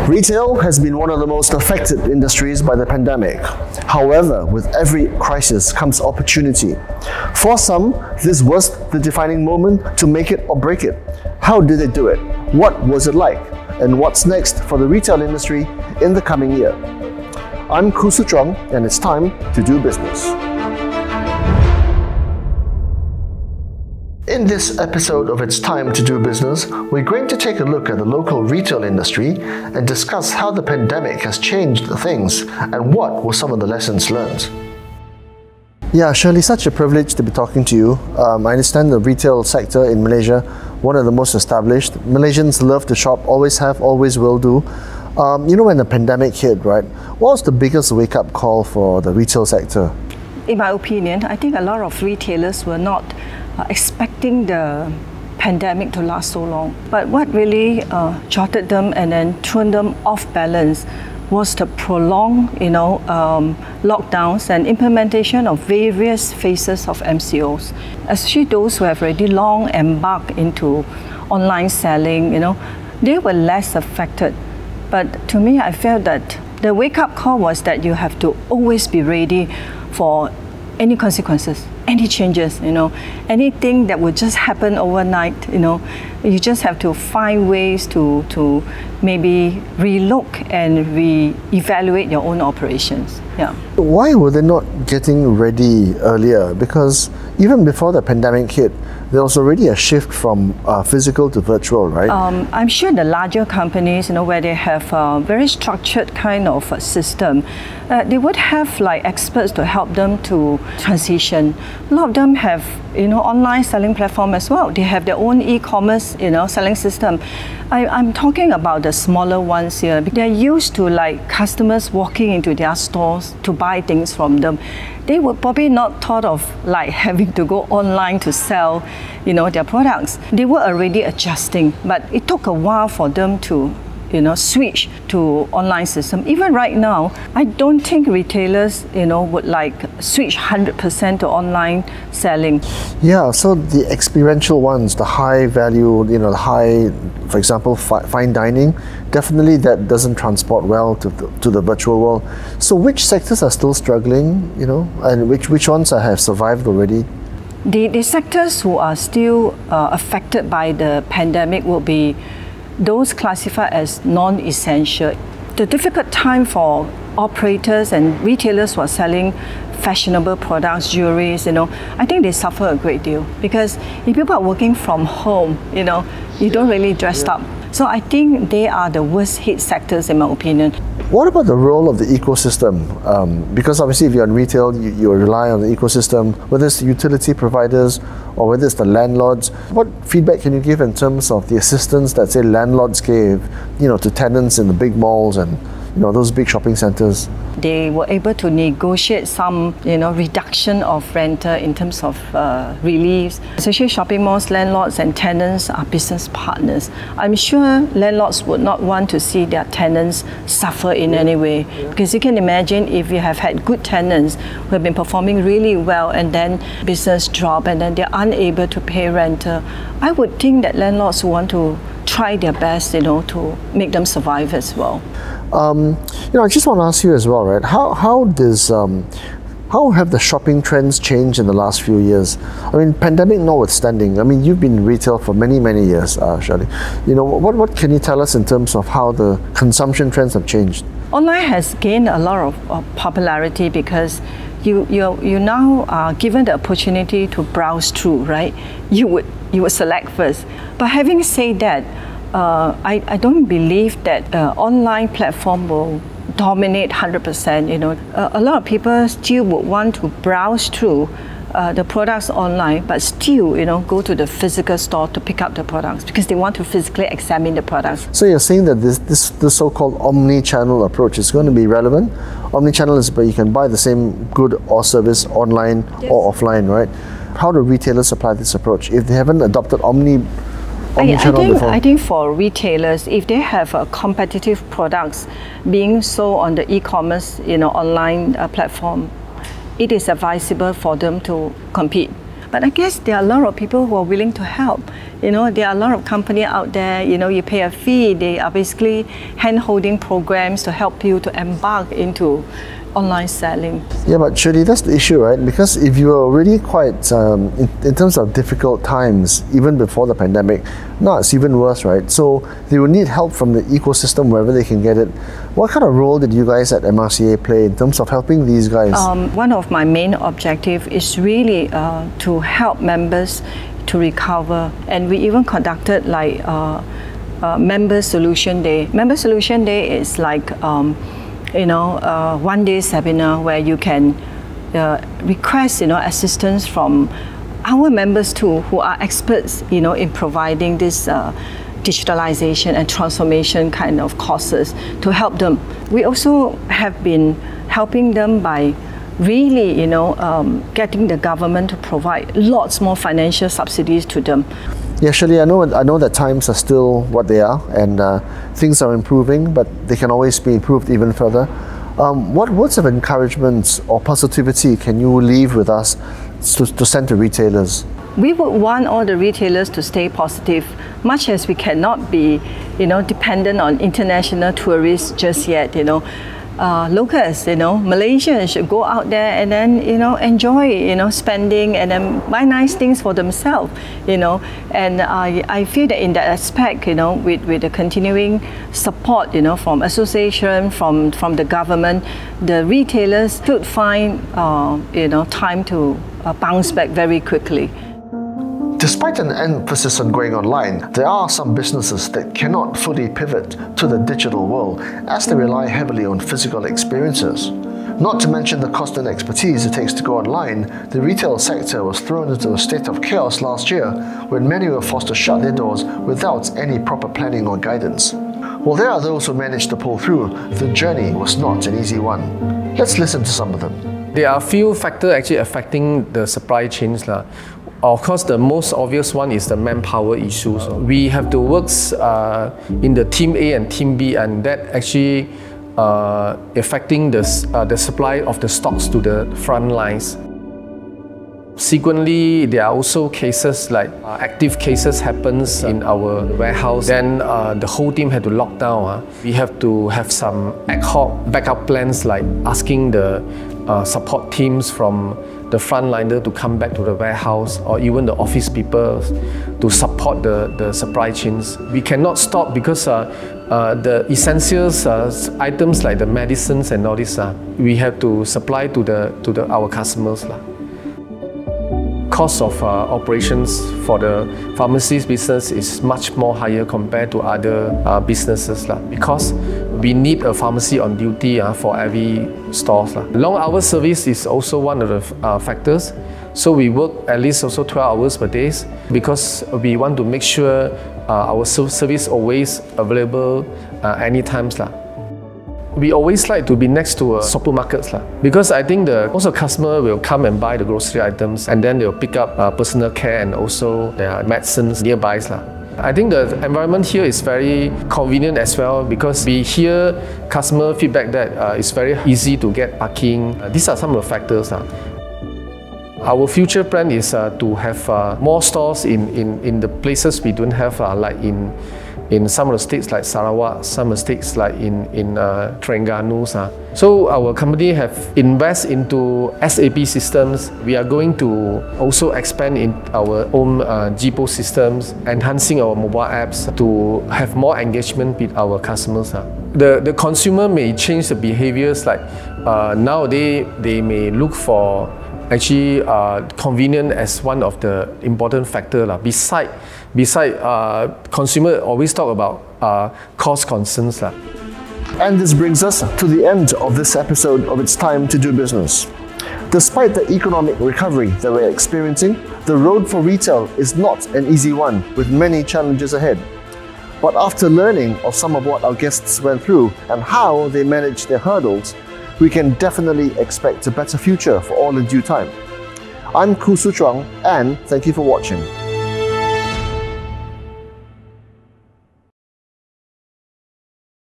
Retail has been one of the most affected industries by the pandemic. However, with every crisis comes opportunity. For some, this was the defining moment to make it or break it. How did they do it? What was it like? And what's next for the retail industry in the coming year? I'm Chuang, and it's time to do business. In this episode of It's Time to Do Business, we're going to take a look at the local retail industry and discuss how the pandemic has changed things and what were some of the lessons learned. Yeah, Shirley, such a privilege to be talking to you. I understand the retail sector in Malaysia, one of the most established. Malaysians love to shop, always have, always will do. When the pandemic hit, right, what was the biggest wake-up call for the retail sector? In my opinion, I think a lot of retailers were not expecting the pandemic to last so long. But what really jotted them and then threw them off balance was the prolonged, lockdowns and implementation of various phases of MCOs. Especially those who have already long embarked into online selling, they were less affected. But to me, I felt that the wake-up call was that you have to always be ready for any consequences, any changes, anything that would just happen overnight, you just have to find ways to maybe relook and re-evaluate your own operations. Yeah. Why were they not getting ready earlier? Because even before the pandemic hit, there was already a shift from physical to virtual, right? I'm sure the larger companies, where they have a very structured kind of system, they would have like experts to help them to transition. A lot of them have, online selling platform as well. They have their own e-commerce, selling system. I'm talking about the smaller ones here. They're used to like customers walking into their stores to buy things from them. They would probably not thought of like having to go online to sell, their products. They were already adjusting, but it took a while for them to, switch to online system. Even right now, I don't think retailers, would like switch 100% to online selling. Yeah, so the experiential ones, the high value, the high, for example, fine dining, definitely that doesn't transport well to the virtual world. So which sectors are still struggling, and which ones have survived already? The sectors who are still affected by the pandemic will be those classified as non-essential. The difficult time for operators and retailers who are selling fashionable products, jewelries, I think they suffer a great deal because if people are working from home, you don't really dress up. So I think they are the worst hit sectors in my opinion. What about the role of the ecosystem? Because obviously if you're in retail, you rely on the ecosystem, whether it's the utility providers or whether it's the landlords. What feedback can you give in terms of the assistance that, say, landlords gave, to tenants in the big malls and those big shopping centers? They were able to negotiate some, reduction of rental in terms of reliefs. Especially shopping malls, landlords and tenants are business partners. I'm sure landlords would not want to see their tenants suffer in any way. Because you can imagine if you have had good tenants who have been performing really well and then business drop and then they're unable to pay rental, I would think that landlords want to try their best, to make them survive as well. I just want to ask you as well, right? How have the shopping trends changed in the last few years? I mean, pandemic notwithstanding. I mean, you've been in retail for many years, Shirley. What can you tell us in terms of how the consumption trends have changed? Online has gained a lot of popularity because you now are given the opportunity to browse through, right? You would select first. But having said that, I don't believe that online platform will dominate 100%. A lot of people still would want to browse through the products online, but still, go to the physical store to pick up the products because they want to physically examine the products. So you're saying that this so-called omni-channel approach is going to be relevant? Omni-channel is where you can buy the same good or service online or offline, right? How do retailers apply this approach if they haven't adopted I think for retailers, if they have competitive products being sold on the e-commerce, online platform, it is advisable for them to compete. But I guess there are a lot of people who are willing to help. You know, there are a lot of companies out there, you know, you pay a fee, they are basically hand-holding programs to help you to embark into online selling. Yeah, but Shirley, that's the issue, right? Because if you were already quite, in terms of difficult times, even before the pandemic, now it's even worse, right? So they will need help from the ecosystem wherever they can get it. What kind of role did you guys at MRCA play in terms of helping these guys? One of my main objectives is really to help members to recover, and we even conducted like Member Solution Day. Member Solution Day is like one-day seminar where you can request assistance from our members too, who are experts in providing this digitalization and transformation kind of courses to help them. We also have been helping them by really getting the government to provide lots more financial subsidies to them. Yeah, Shirley, I know that times are still what they are, and things are improving, but they can always be improved even further. What words of encouragement or positivity can you leave with us to send to retailers? We would want all the retailers to stay positive, much as we cannot be, dependent on international tourists just yet. Locals, Malaysians should go out there and then, enjoy, spending and then buy nice things for themselves, And I feel that in that aspect, with the continuing support, from association, from the government, the retailers should find, time to bounce back very quickly. Despite an emphasis on going online, there are some businesses that cannot fully pivot to the digital world as they rely heavily on physical experiences. Not to mention the cost and expertise it takes to go online, the retail sector was thrown into a state of chaos last year when many were forced to shut their doors without any proper planning or guidance. While there are those who managed to pull through, the journey was not an easy one. Let's listen to some of them. There are a few factors actually affecting the supply chains. Of course, the most obvious one is the manpower issues. We have to work in the Team A and Team B, and that actually affecting the supply of the stocks to the front lines. Subsequently, there are also cases like active cases happens in our warehouse. Then the whole team had to lock down. We have to have some ad hoc backup plans, like asking the support teams from the frontliner to come back to the warehouse, or even the office people to support the supply chains. We cannot stop because the essentials items like the medicines and all this, we have to supply to our customers. Cost of operations for the pharmacies business is much more higher compared to other businesses because we need a pharmacy on duty for every store. Long hour service is also one of the factors. So we work at least also 12 hours per day because we want to make sure our service always available anytime. We always like to be next to supermarkets because I think most of the customer will come and buy the grocery items, and then they'll pick up personal care and also their medicines nearby. I think the environment here is very convenient as well because we hear customer feedback that it's very easy to get parking. These are some of the factors. Our future plan is to have more stores in the places we don't have, like in some of the states like Sarawak, some of the states like in Terengganu. So our company have invested into SAP systems. We are going to also expand in our own GPO systems, enhancing our mobile apps to have more engagement with our customers. The consumer may change the behaviors, like nowadays they may look for actually convenient as one of the important factors. Besides, consumer always talk about cost concerns. And this brings us to the end of this episode of It's Time to Do Business. Despite the economic recovery that we're experiencing, the road for retail is not an easy one, with many challenges ahead. But after learning of some of what our guests went through and how they managed their hurdles, we can definitely expect a better future for all in due time. I'm Khoo, and thank you for watching.